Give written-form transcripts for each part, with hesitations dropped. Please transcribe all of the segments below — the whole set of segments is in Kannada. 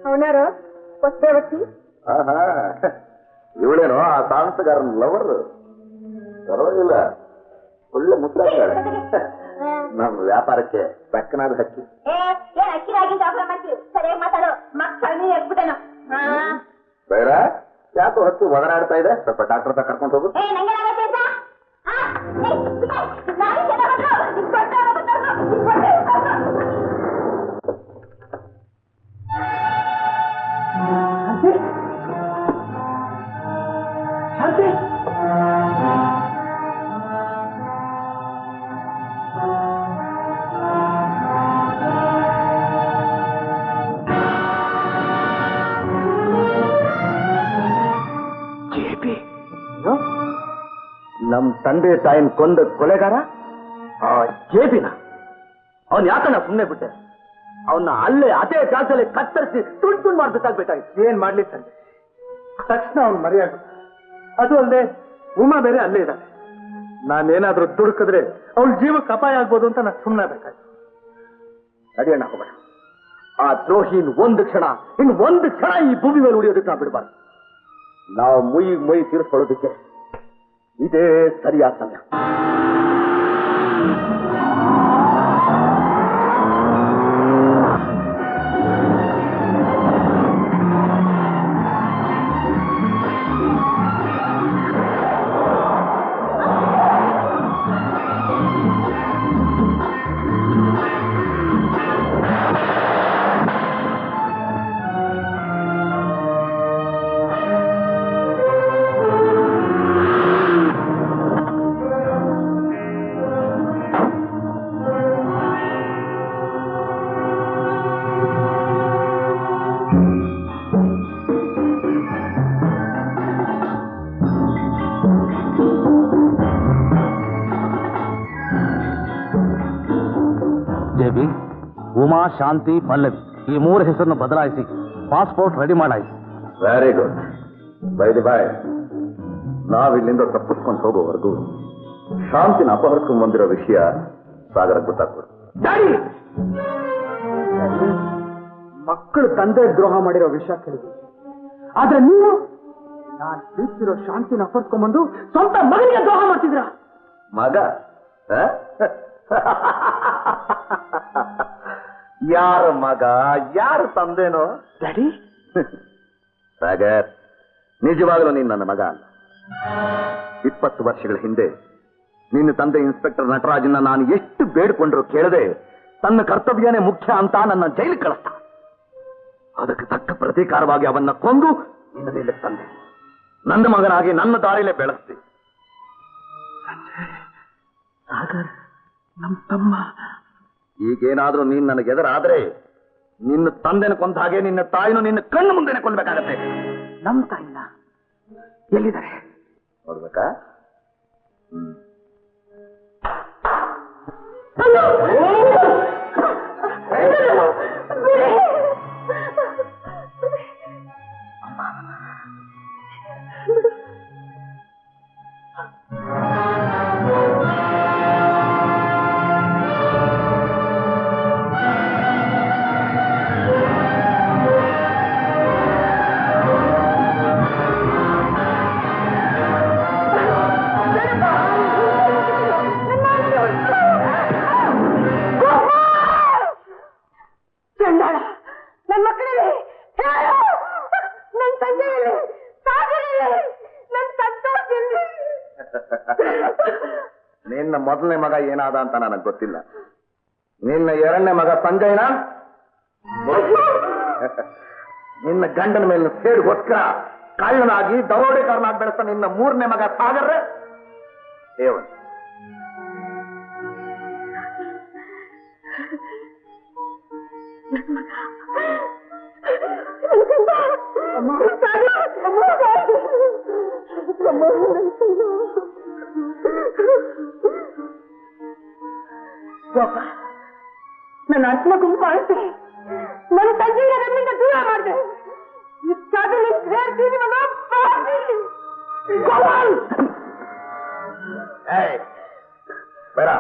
ಅವನಾರು ಹೊಸದೇವತಿ ಇವಳೇನೋ ಆ ಸಾಂಸಗಾರನ ಲವರ್. ಪರವಾಗಿಲ್ಲ, ಒಳ್ಳೆ ಮುದ್ದಾಗ್ತಾಳೆ. ನಮ್ಮ ವ್ಯಾಪಾರಕ್ಕೆ ತಕ್ಕನಾದ ಹಕ್ಕಿ. ಸರಿಯಾಗಿ ಮಾತಾಡೋ ಮಕ್ಕಳು ಎಕ್ಬಿಟ್ಟೇನು ಬೇಡ, ಯಾಕೋ ಹಕ್ಕಿ ಒದರಾಡ್ತಾ ಇದೆ. ಸ್ವಲ್ಪ ಡಾಕ್ಟರ್ ಹತ್ರ ಕರ್ಕೊಂಡು ಹೋಗು. ನಮ್ ತಂದೆ ತಾಯಿನ ಕೊಂದ ಕೊಲೆಗಾರ ಆ ಜೇಬಿನ. ಅವನ್ ಯಾಕಣ್ಣ ಸುಮ್ಮನೆ ಬಿಟ್ಟೆ? ಅವನ್ನ ಅಲ್ಲೇ ಅದೇ ಜಾಗದಲ್ಲಿ ಕತ್ತರಿಸಿ ತುಂಡು ಮಾಡ್ಬೇಕಾಗ್ಬೇಕಾಯ್ತು. ಏನ್ ಮಾಡ್ಲಿ ತಂದೆ? ತಕ್ಷಣ ಅವ್ನು ಮರೆಯಾಗ. ಅದು ಅಲ್ಲದೆ ಉಮಾ ಬೇರೆ ಅಲ್ಲೇ ಇದ್ದಾನೆ. ನಾನೇನಾದ್ರೂ ದುಡುಕಿದ್ರೆ ಅವಳ ಜೀವಕ್ಕೆ ಅಪಾಯ ಆಗ್ಬೋದು ಅಂತ ನಾನು ಸುಮ್ಮನೆ ಬೇಕಾಯ್ತು. ನಡಿಯಣ್ಣ ಹೋಗೋಣ. ಆ ದ್ರೋಹಿ ಒಂದು ಕ್ಷಣ ಈ ಭೂಮಿ ಮೇಲೆ ಉಳಿಯೋದಕ್ಕೆ ನಾವು ಬಿಡಬಾರ್ದು. ನಾವು ಮುಯಿ ತೀರಿಸ್ಕೊಳ್ಳೋದಕ್ಕೆ ಇದೇ ಸರಿಯಾದ ಸಮಯ. ಉಮಾ, ಶಾಂತಿ, ಪಲ್ಲವಿ ಈ 3 ಹೆಸರನ್ನು ಬದಲಾಯಿಸಿ ಪಾಸ್ಪೋರ್ಟ್ ರೆಡಿ ಮಾಡಾಯ್ತು. Very good. By the by, ನಾವಿಲ್ಲಿಂದ ತಪ್ಪಿಸ್ಕೊಂಡು ಹೋಗೋವರೆಗೂ ಶಾಂತಿನ ಅಪಹರಿಸ್ಕೊಂಡು ಬಂದಿರೋ ವಿಷಯ ಸಾಗರಕ್ಕೆ ಗೊತ್ತಾಗ್ತದೆ. ಮಕ್ಕಳು ತಂದೆ ದ್ರೋಹ ಮಾಡಿರೋ ವಿಷಯ ಕೇಳಿದ್ವಿ. ಆದ್ರೆ ನೀವು ನಾನು ಪ್ರೀತಿಸಿರೋ ಶಾಂತಿನ ಅಪಹರಿಸ್ಕೊಂಡ್ಬಂದು ಸ್ವಂತ ಮಗನಿಗೆ ದ್ರೋಹ ಮಾಡ್ತಿದ್ರ. ಮಗ? ಯಾರ ಮಗ, ಯಾರು ತಂದೆನೋ? ಡ್ಯಾಡಿ, ಸಾಗರ್, ನಿಜವಾಗ್ಲೂ ನೀನು ನನ್ನ ಮಗ ಅಲ್ಲ. 20 ವರ್ಷಗಳ ಹಿಂದೆ ನಿನ್ನ ತಂದೆ ಇನ್ಸ್ಪೆಕ್ಟರ್ ನಟರಾಜನ್ನ ನಾನು ಎಷ್ಟು ಬೇಡ್ಕೊಂಡ್ರು ಕೇಳದೆ ತನ್ನ ಕರ್ತವ್ಯನೇ ಮುಖ್ಯ ಅಂತ ನನ್ನ ಜೈಲಿಗೆ ಕಳಿಸ್ತ. ಅದಕ್ಕೆ ತಕ್ಕ ಪ್ರತೀಕಾರವಾಗಿ ಅವನ್ನ ಕೊಂದು ನಿನ್ನ ಮೇಲೆ ತಂದೆ. ನನ್ನ ಮಗನಾಗಿ ನನ್ನ ದಾರಿಲೇ ಬೆಳೆಸ್ತಿ. ಸಾಗರ್, ನಮ್ಮ ತಮ್ಮ. ಈಗೇನಾದ್ರೂ ನೀನ್ ನನಗೆ ಎದುರಾದ್ರೆ ನಿನ್ನ ತಂದೆನ ಕೊಂದ ಹಾಗೆ ನಿನ್ನ ತಾಯಿನೂ ನಿನ್ನ ಕಣ್ಣು ಮುಂದೆನೆ ಕೊಲ್ಬೇಕಾಗತ್ತೆ. ನಮ್ಮ ತಾಯಿನ ಎಲ್ಲಿದ್ದಾರೆ ನೋಡ್ಬೇಕಾ? ನಿನ್ನ ಮೊದಲನೇ ಮಗ ಏನಾದ ಅಂತ ನನಗೆ ಗೊತ್ತಿಲ್ಲ. ನಿನ್ನ 2ನೇ ಮಗ ಸಂಜಯನ ನಿನ್ನ ಗಂಡನ ಮೇಲೆ ಸೇಡ್ಗೋಸ್ಕರ ಕಳ್ಳನಾಗಿ ದರೋಡೆಕಾರನಾಗಿ ಬೆಳೆಸ್ತಾ ನಿನ್ನ 3ನೇ ಮಗ ಸಾಗರ್ರೆ ದೇವನ್. ನನ್ನ ಆತ್ಮ ಗುಂಪಾಗುತ್ತೆ. ನನ್ನ ತಂದೆಯ ನನ್ನಿಂದ ದೂರ ಮಾಡಿದೆ. ಇಷ್ಟಾದಲ್ಲಿ ಸೇರ್ತೀನಿ ಬೇಡ.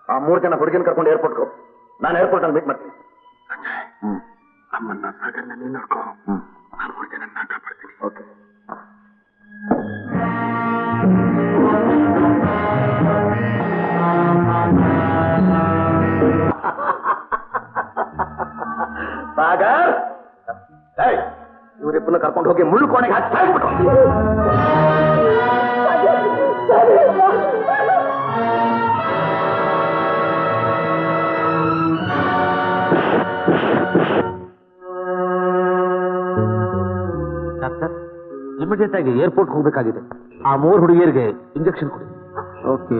ಆ 3 ಜನ ಹುಡುಗಿನ ಕರ್ಕೊಂಡು ಏರ್ಪೋರ್ಟ್ಗೆ ಹೋಗು. ನಾನು ಏರ್ಪೋರ್ಟ್ ಅಲ್ಲಿ ಮೀಟ್ ಮಾಡ್ತೀನಿ. ಹೋಗಿ ಮುಳ್ಳು ಕೋಣೆಗೆ ಹಾಕಿ ಸಾಯ್ಬಿಟ್ಟು. ಡಾಕ್ಟರ್, ಇಮಿಡಿಯೇಟ್ ಆಗಿ ಏರ್ಪೋರ್ಟ್ ಹೋಗ್ಬೇಕಾಗಿದೆ. ಆ 3 ಹುಡುಗಿಯರಿಗೆ ಇಂಜೆಕ್ಷನ್ ಕೊಡಿ. ಓಕೆ.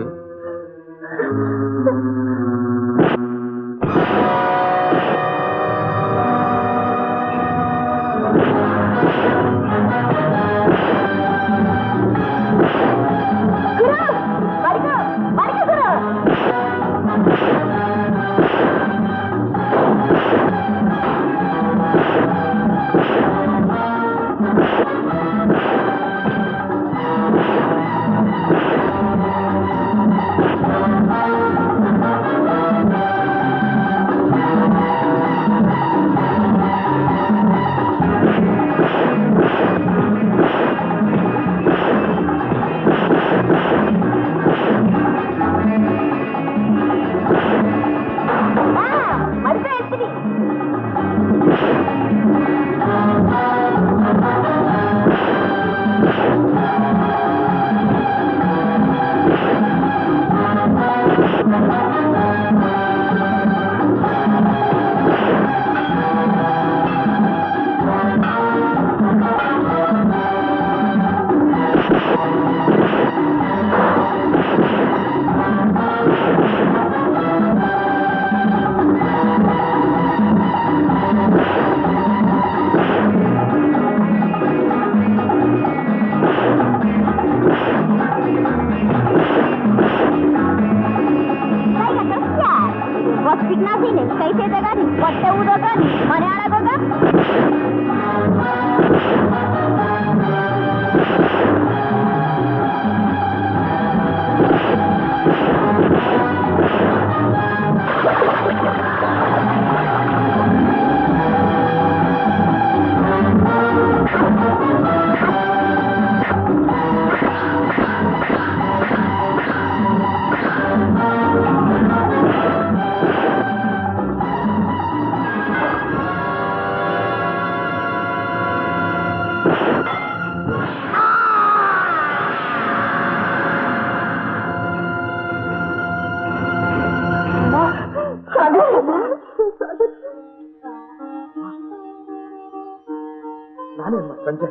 ನಾನೇನ್ ಸಂಜೆ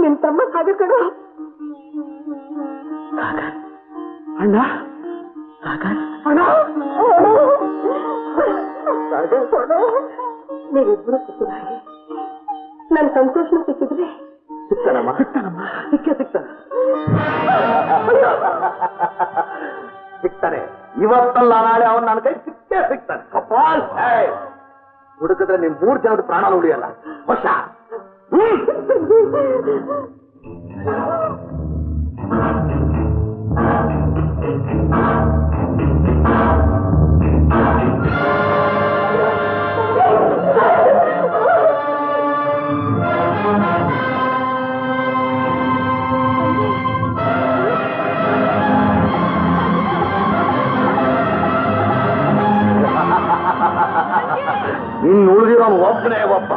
ನಿನ್ ತಮ್ಮ ಸಾಗರ್ ಕಣ. ಅಣ್ಣ ಅಣ್ಣ ನೀವಿಬ್ಬರು ಸಿಕ್ಕಿದ್ರೆ ನನ್ ಸಂತೋಷ ಸಿಕ್ಕಿದ್ರೆ ಸಿಗ್ತಾನಮ್ಮ ಸಿಗ್ತಾನೆ. ಇವತ್ತಲ್ಲ ನಾಳೆ ಅವನು ನನ್ನ ಕೈ ಸಿಗ್ತಾನೆ. ಕಪಾಲ್ ಹುಡುಕಿದ್ರೆ ನಿಮ್ 3 ಜನದ ಪ್ರಾಣ ಉಳಿಯಲ್ಲ. ಹೊಸ ಇನ್ನು ಉಳಿದಿರೋನು ಒಬ್ಬನೇ ಒಬ್ಬ,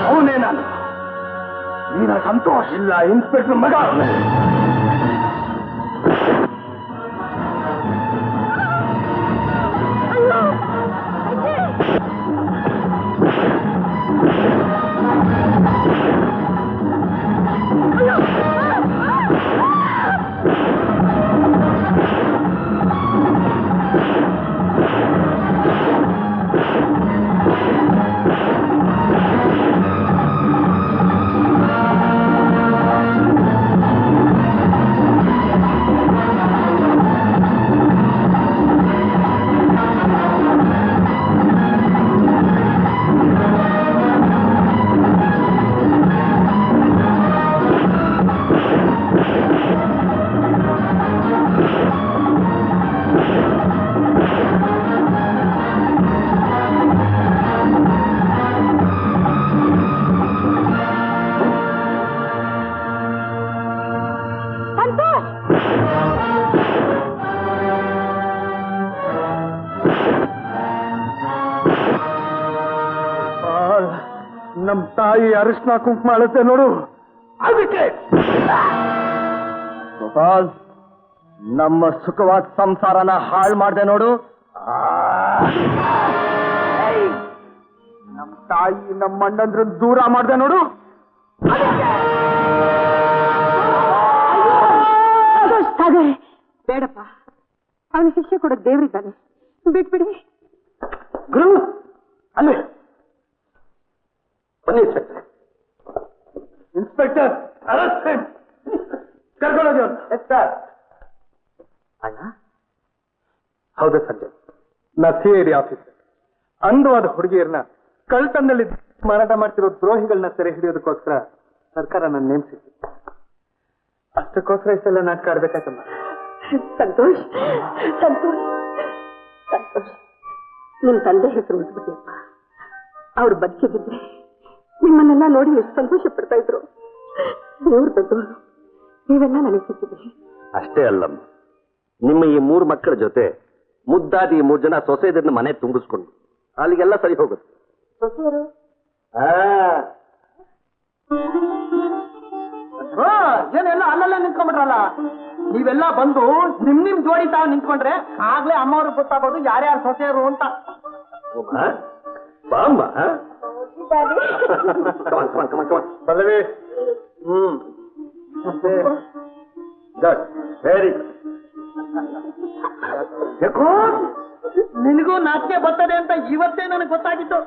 ಅವನೇ ನಾನು. ನೀನ ಸಂತೋಷ ಇಲ್ಲ ಇನ್ಸ್ಪೆಕ್ಟರ್ ಮಗ. ನಮ್ ತಾಯಿ ಅರಿಶಿನ ಕುಂಕುಮ ಅಳತೆ ನೋಡು. ಅದಕ್ಕೆ ಗೋಪಾಲ್, ನಮ್ಮ ಸುಖವಾದ ಸಂಸಾರನ ಹಾಳು ಮಾಡ್ದೆ ನೋಡು. ನಮ್ ತಾಯಿ ನಮ್ಮ ಅಣ್ಣಂದ್ರ ದೂರ ಮಾಡ್ದೆ ನೋಡು. ಬೇಡಪ್ಪ, ಅವನ ಶಿಕ್ಷೆ ಕೊಡೋದು ದೇವ್ರಿದ್ದಾನೆ, ಬಿಟ್ಬಿಡಿ. ಗುರು, ಅಲ್ಲೇ ಬನ್ನಿ ಇನ್ಸ್ಪೆಕ್ಟರ್. ಇನ್ಸ್ಪೆಕ್ಟರ್, ಕರ್ಕೊಳ್ಳೋದು. ಸರ್. ಅಣ್ಣ? ಹೌದು ಸಂಜಯ್, ನಾ CID ಆಫೀಸರ್. ಅಂದವಾದ ಹುಡುಗಿಯರನ್ನ ಕಳ್ತನದಲ್ಲಿ ಮಾರಾಟ ಮಾಡ್ತಿರೋ ದ್ರೋಹಿಗಳನ್ನ ಸೆರೆ ಹಿಡಿಯೋದಕ್ಕೋಸ್ಕರ ಸರ್ಕಾರ ನನ್ನ ನೇಮಿಸಿತ್ತು. ಅಷ್ಟಕ್ಕೋಸ್ಕರ ಇಷ್ಟೆಲ್ಲ ನಾಟಕ ಆಡ್ಬೇಕಾಯ್ತಮ್ಮ. ಸಂತೋಷ್, ಸಂತೋಷ್, ಸಂತೋಷ್, ನಿಮ್ ತಂದೆ ಹೆಸರು ಉಳಿಸ್ಬಿಟ್ಟಿಯಪ್ಪ. ಅವ್ರು ಬದುಕಿದ್ರೆ ನಿಮ್ಮನ್ನೆಲ್ಲ ನೋಡಿ ಎಷ್ಟು ಸಂತೋಷ ಪಡ್ತಾ ಇದ್ರು. ದೇವ್ರ ದೊಡ್ಡವರು, ನೀವೆಲ್ಲ ನನಗೆ ಸಿಕ್ಕಿದ್ರಿ. ಅಷ್ಟೇ ಅಲ್ಲಮ್ಮ, ನಿಮ್ಮ ಈ 3 ಮಕ್ಕಳ ಜೊತೆ ಮುದ್ದಾದಿ 3 ಜನ ಸೊಸೆದನ್ನ ಮನೆ ತುಂಬಿಸ್ಕೊಂಡು ಅಲ್ಲಿಗೆಲ್ಲ ಸರಿ ಹೋಗುತ್ತೆ. ಸೊಸೆಯರು ಏನೆಲ್ಲ ಅಲ್ಲೆಲ್ಲ ನಿಂತ್ಕೊಂಡ್ಬಿಟ್ರಲ್ಲ. ನೀವೆಲ್ಲ ಬಂದು ನಿಮ್ ಜೋಡಿ ತಾವು ನಿಂತ್ಕೊಂಡ್ರೆ ಆಗ್ಲೇ ಅಮ್ಮವ್ರಿಗೆ ಗೊತ್ತಾಗೋದು ಯಾರ್ಯಾರು ಸೊಸೆಯರು ಅಂತ. ಬಾಮ್ಮ. ಬಲ್ಲವೇ? ವೆರಿ ನಿನಗೂ ನಾಚಿಕೆ ಬರ್ತದೆ ಅಂತ ಇವತ್ತೇ ನನಗೆ ಗೊತ್ತಾಗಿತ್ತು.